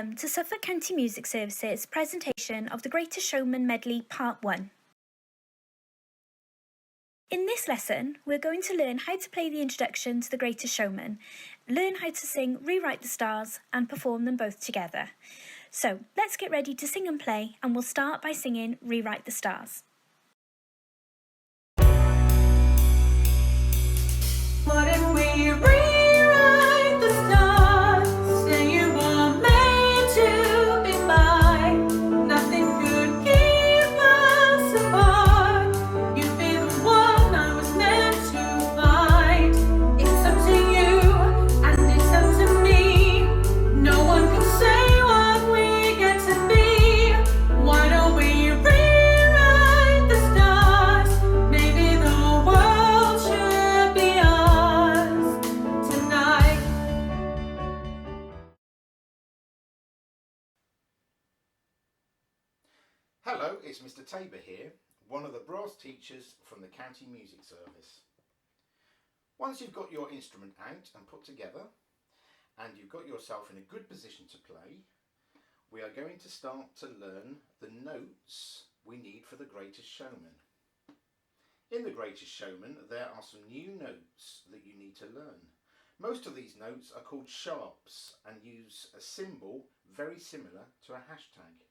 Welcome to Suffolk County Music Service's presentation of the Greatest Showman Medley Part 1. In this lesson, we're going to learn how to play the introduction to the Greatest Showman, learn how to sing Rewrite the Stars and perform them both together. So let's get ready to sing and play, and we'll start by singing Rewrite the Stars. What if we rewrite the stars? Say you were made to be mine. Nothing could keep us apart. You'd be the one I was meant to find. It's up to you and it's up to me. No one can say what we get to be. Why don't we rewrite the stars? Maybe the world should be ours tonight. Hello, it's Mr. Tabor here, one of the brass teachers from the County Music Service. Once you've got your instrument out and put together, and you've got yourself in a good position to play, we are going to start to learn the notes we need for the Greatest Showman. In the Greatest Showman, there are some new notes that you need to learn. Most of these notes are called sharps and use a symbol very similar to a hashtag.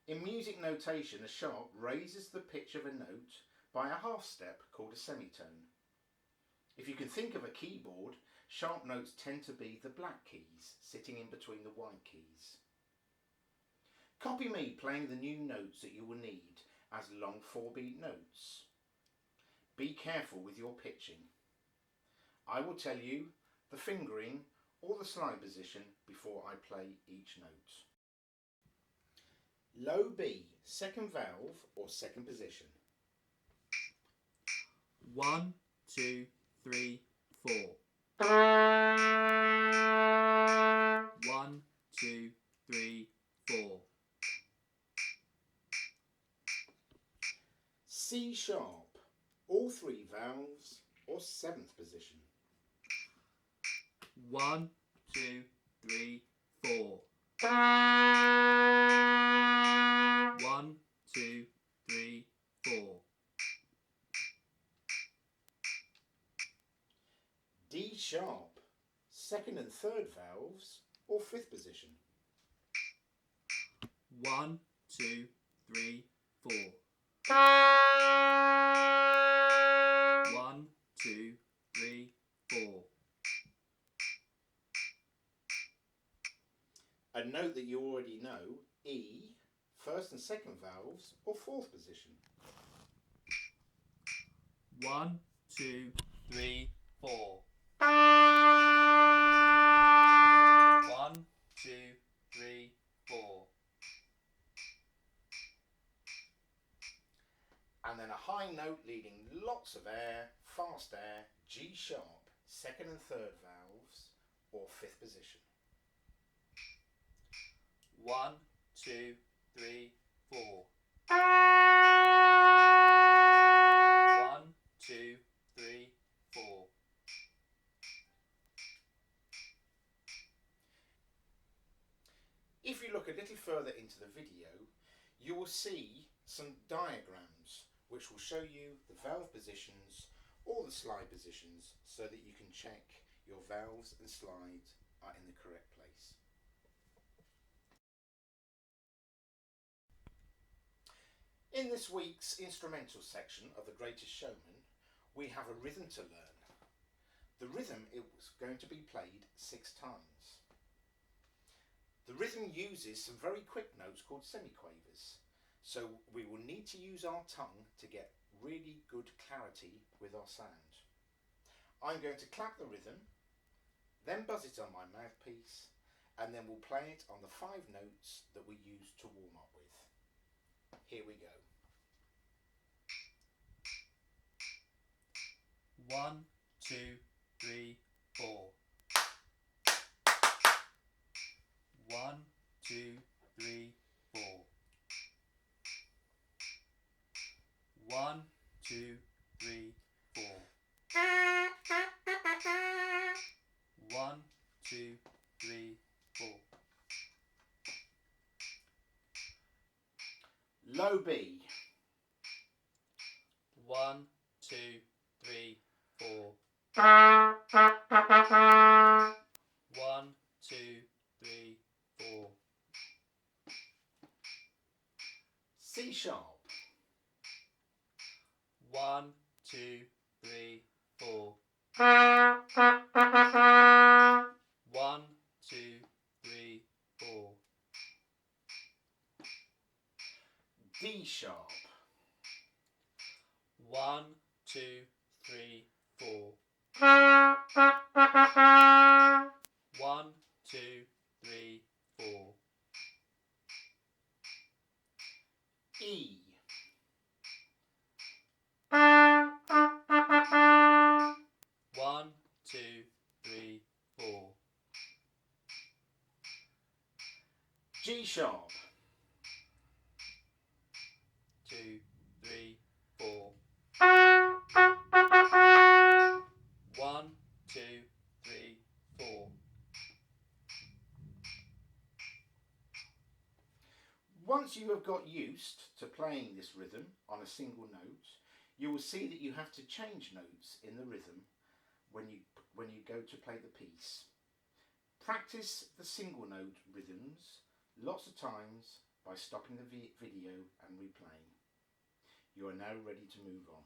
In music notation, a sharp raises the pitch of a note by a half step called a semitone. If you can think of a keyboard, sharp notes tend to be the black keys sitting in between the white keys. Copy me playing the new notes that you will need as long 4-beat notes. Be careful with your pitching. I will tell you the fingering or the slide position before I play each note. Low B, second valve or second position. 1, 2, 3, 4. 1, 2, 3, 4. C sharp, all 3 valves or 7th position. 1, 2, 3, 4. 1, 2, 3, 4. D sharp, second and third valves or 5th position. 1, 2, 3, 4. 1, 2, 3, 4. A note that you already know, E, first and second valves or 4th position. 1, 2, 3, 4. 1, 2, 3, 4. And then a high note leading lots of air, fast air, G sharp, second and third valves or 5th position. 1, 2, 3, 4. 1, 2, 3, 4. If you look a little further into the video, you will see some diagrams which will show you the valve positions or the slide positions so that you can check your valves and slides are in the correct place. In this week's instrumental section of The Greatest Showman, we have a rhythm to learn. The rhythm is going to be played 6 times. The rhythm uses some very quick notes called semiquavers, so we will need to use our tongue to get really good clarity with our sound. I'm going to clap the rhythm, then buzz it on my mouthpiece, and then we'll play it on the 5 notes that we use to warm up with. Here we go. 1, 2, 3, 4. 1, 2, 3, 4. 1, 2, 3, 4. 1, 2, 3, 4. Low B. 1, 2, 3, 4. 1, 2, 3, 4. C sharp. 1, 2, 3, 4. 1, 2, 3, 4. D sharp. 1, 2, 3, 4. 1, 2, 3, 4. E. 1, 2, 3, 4. G sharp. 2, 3, 4. 1, 2, 3, 4. Once you have got used to playing this rhythm on a single note, you will see that you have to change notes in the rhythm when you go to play the piece. Practice the single note rhythms lots of times by stopping the video and replaying. You are now ready to move on.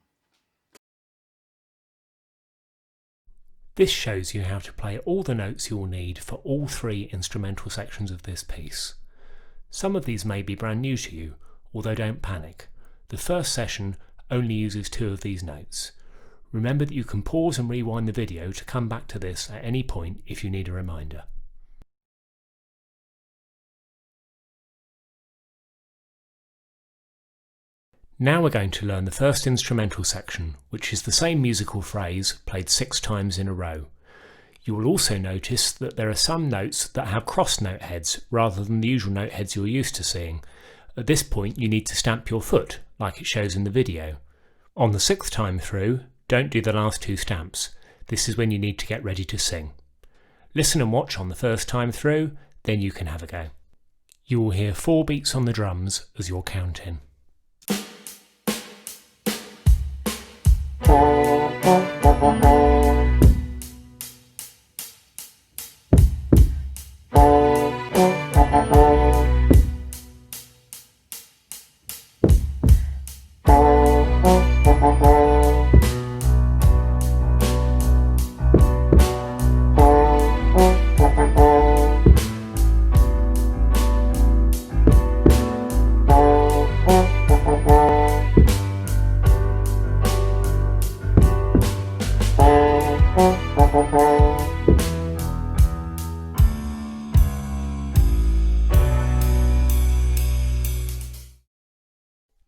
This shows you how to play all the notes you will need for all 3 instrumental sections of this piece. Some of these may be brand new to you, although don't panic. The first session only uses 2 of these notes. Remember that you can pause and rewind the video to come back to this at any point if you need a reminder. Now we're going to learn the first instrumental section, which is the same musical phrase played 6 times in a row. You will also notice that there are some notes that have cross note heads rather than the usual note heads you're used to seeing. At this point you need to stamp your foot, like it shows in the video. On the 6th time through, don't do the last 2 stamps. This is when you need to get ready to sing. Listen and watch on the first time through, then you can have a go. You will hear 4 beats on the drums as you're counting.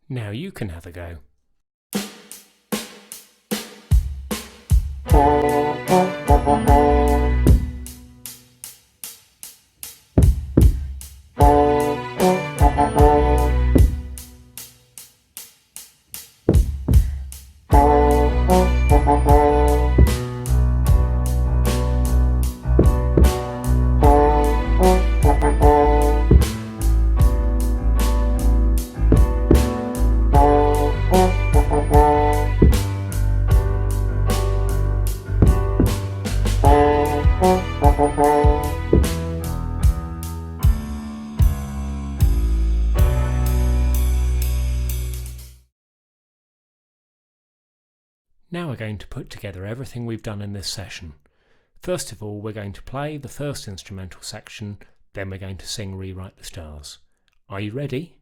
Now you can have a go. Now we're going to put together everything we've done in this session. First of all, we're going to play the first instrumental section, then we're going to sing Rewrite the Stars. Are you ready?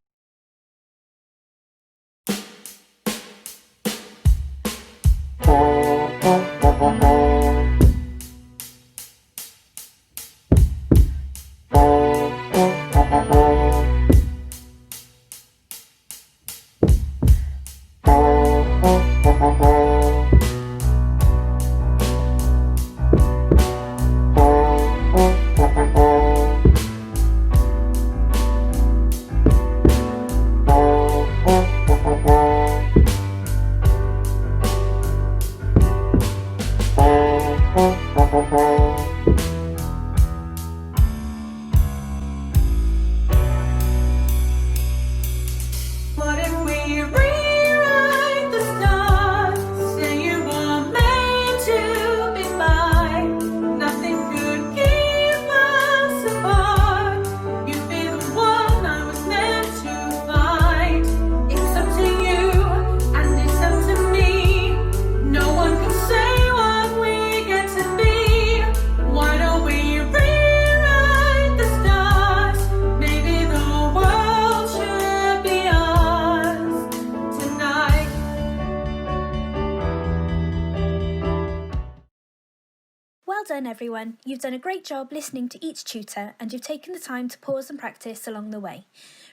done, everyone. You've done a great job listening to each tutor, and you've taken the time to pause and practice along the way.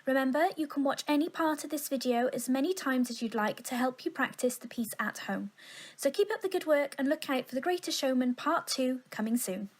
Remember, you can watch any part of this video as many times as you'd like to help you practice the piece at home. So keep up the good work and look out for The Greatest Showman Part 2 coming soon.